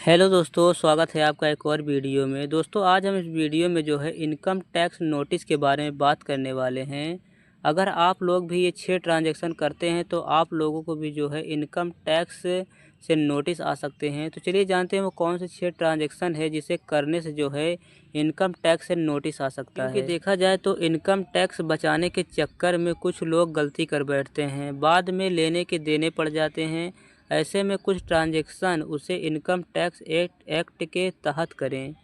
Hello दोस्तों, स्वागत है आपका एक और वीडियो में। दोस्तों आज हम इस वीडियो में जो है इनकम टैक्स नोटिस के बारे में बात करने वाले हैं। अगर आप लोग भी ये 6 ट्रांजैक्शन करते हैं तो आप लोगों को भी जो है इनकम टैक्स से नोटिस आ सकते हैं। तो चलिए जानते हैं वो कौन से 6 ट्रांजैक्शन है जिसे करने से जो है इनकम टैक्स से नोटिस आ सकता है। क्योंकि देखा जाए तो इनकम टैक्स बचाने के चक्कर में कुछ लोग गलती कर बैठते हैं, बाद में लेने के देने पड़ जाते हैं। ऐसे में कुछ ट्रांजैक्शन उसे इनकम टैक्स एक्ट के तहत करें,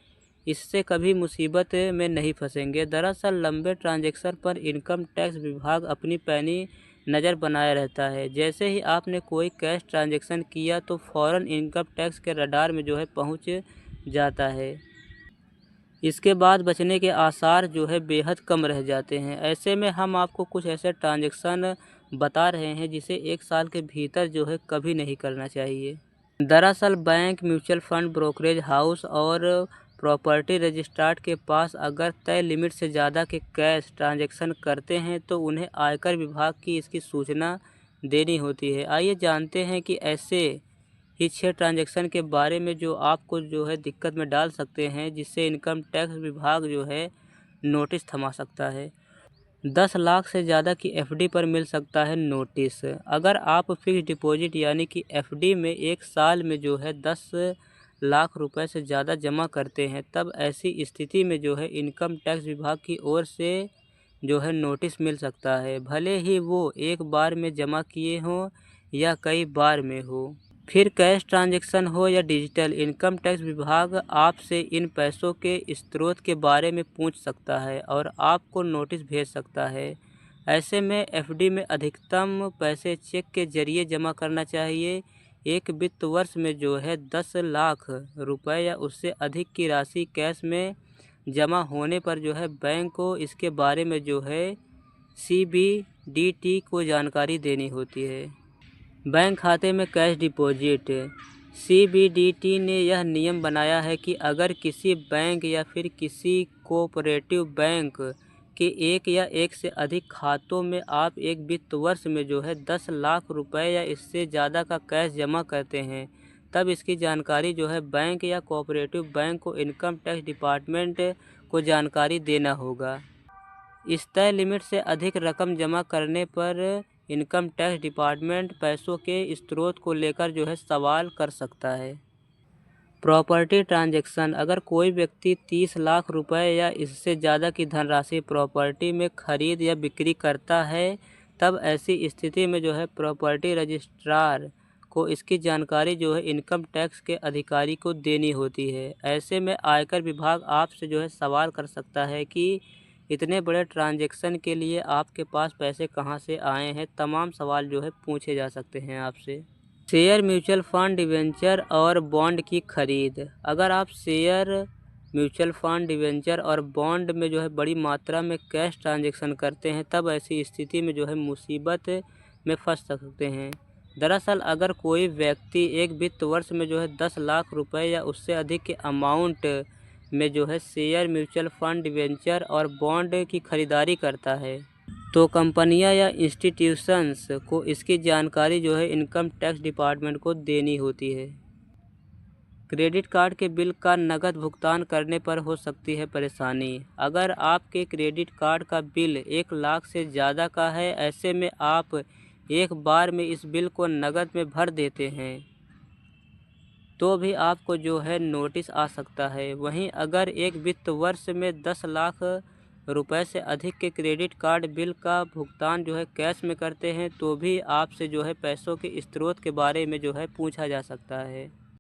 इससे कभी मुसीबत में नहीं फंसेंगे। दरअसल लंबे ट्रांजैक्शन पर इनकम टैक्स विभाग अपनी पैनी नज़र बनाए रहता है। जैसे ही आपने कोई कैश ट्रांजैक्शन किया तो फ़ौरन इनकम टैक्स के रडार में जो है पहुंच जाता है। इसके बाद बचने के आसार जो है बेहद कम रह जाते हैं। ऐसे में हम आपको कुछ ऐसे ट्रांजैक्शन बता रहे हैं जिसे 1 साल के भीतर जो है कभी नहीं करना चाहिए। दरअसल bank, mutual fund, brokerage house और प्रॉपर्टी रजिस्ट्रार के पास अगर तय लिमिट से ज़्यादा के कैश ट्रांजैक्शन करते हैं तो उन्हें आयकर विभाग की इसकी सूचना देनी होती है। आइए जानते हैं कि ऐसे ही 6 ट्रांजैक्शन के बारे में जो आपको जो है दिक्कत में डाल सकते हैं, जिससे इनकम टैक्स विभाग जो है नोटिस थमा सकता है। 10 लाख से ज़्यादा की एफडी पर मिल सकता है नोटिस। अगर आप फिक्स डिपॉजिट यानी कि एफडी में 1 साल में जो है 10 लाख रुपए से ज़्यादा जमा करते हैं, तब ऐसी स्थिति में जो है इनकम टैक्स विभाग की ओर से जो है नोटिस मिल सकता है, भले ही वो एक बार में जमा किए हों या कई बार में हो। फिर कैश ट्रांजैक्शन हो या डिजिटल, इनकम टैक्स विभाग आपसे इन पैसों के स्रोत के बारे में पूछ सकता है और आपको नोटिस भेज सकता है। ऐसे में एफडी में अधिकतम पैसे चेक के जरिए जमा करना चाहिए। एक वित्त वर्ष में जो है 10 लाख रुपए या उससे अधिक की राशि कैश में जमा होने पर जो है बैंक को इसके बारे में जो है सीबीडीटी को जानकारी देनी होती है। बैंक खाते में कैश डिपॉजिट, सीबीडीटी ने यह नियम बनाया है कि अगर किसी बैंक या फिर किसी कोऑपरेटिव बैंक के एक या एक से अधिक खातों में आप एक वित्त वर्ष में जो है 10 लाख रुपए या इससे ज़्यादा का कैश जमा करते हैं, तब इसकी जानकारी जो है बैंक या कोऑपरेटिव बैंक को इनकम टैक्स डिपार्टमेंट को जानकारी देना होगा। इस तय लिमिट से अधिक रकम जमा करने पर इनकम टैक्स डिपार्टमेंट पैसों के स्रोत को लेकर जो है सवाल कर सकता है। प्रॉपर्टी ट्रांजैक्शन, अगर कोई व्यक्ति 30 लाख रुपए या इससे ज़्यादा की धनराशि प्रॉपर्टी में खरीद या बिक्री करता है, तब ऐसी स्थिति में जो है प्रॉपर्टी रजिस्ट्रार को इसकी जानकारी जो है इनकम टैक्स के अधिकारी को देनी होती है। ऐसे में आयकर विभाग आपसे जो है सवाल कर सकता है कि इतने बड़े ट्रांजैक्शन के लिए आपके पास पैसे कहां से आए हैं। तमाम सवाल जो है पूछे जा सकते हैं आपसे। शेयर, म्यूचुअल फंड, डिवेंचर और बॉन्ड की खरीद, अगर आप शेयर, म्यूचुअल फंड, डिवेंचर और बॉन्ड में जो है बड़ी मात्रा में कैश ट्रांजैक्शन करते हैं, तब ऐसी स्थिति में जो है मुसीबत में फंस सकते हैं। दरअसल अगर कोई व्यक्ति एक वित्त वर्ष में जो है 10 लाख रुपए या उससे अधिक के अमाउंट में जो है शेयर, म्यूचुअल फंड, डिवेंचर और बॉन्ड की खरीदारी करता है, तो कंपनियां या इंस्टीट्यूशंस को इसकी जानकारी जो है इनकम टैक्स डिपार्टमेंट को देनी होती है। क्रेडिट कार्ड के बिल का नकद भुगतान करने पर हो सकती है परेशानी। अगर आपके क्रेडिट कार्ड का बिल 1 लाख से ज़्यादा का है, ऐसे में आप एक बार में इस बिल को नकद में भर देते हैं तो भी आपको जो है नोटिस आ सकता है। वहीं अगर एक वित्त वर्ष में 10 लाख रुपए से अधिक के क्रेडिट कार्ड बिल का भुगतान जो है कैश में करते हैं, तो भी आपसे जो है पैसों के स्रोत के बारे में जो है पूछा जा सकता है।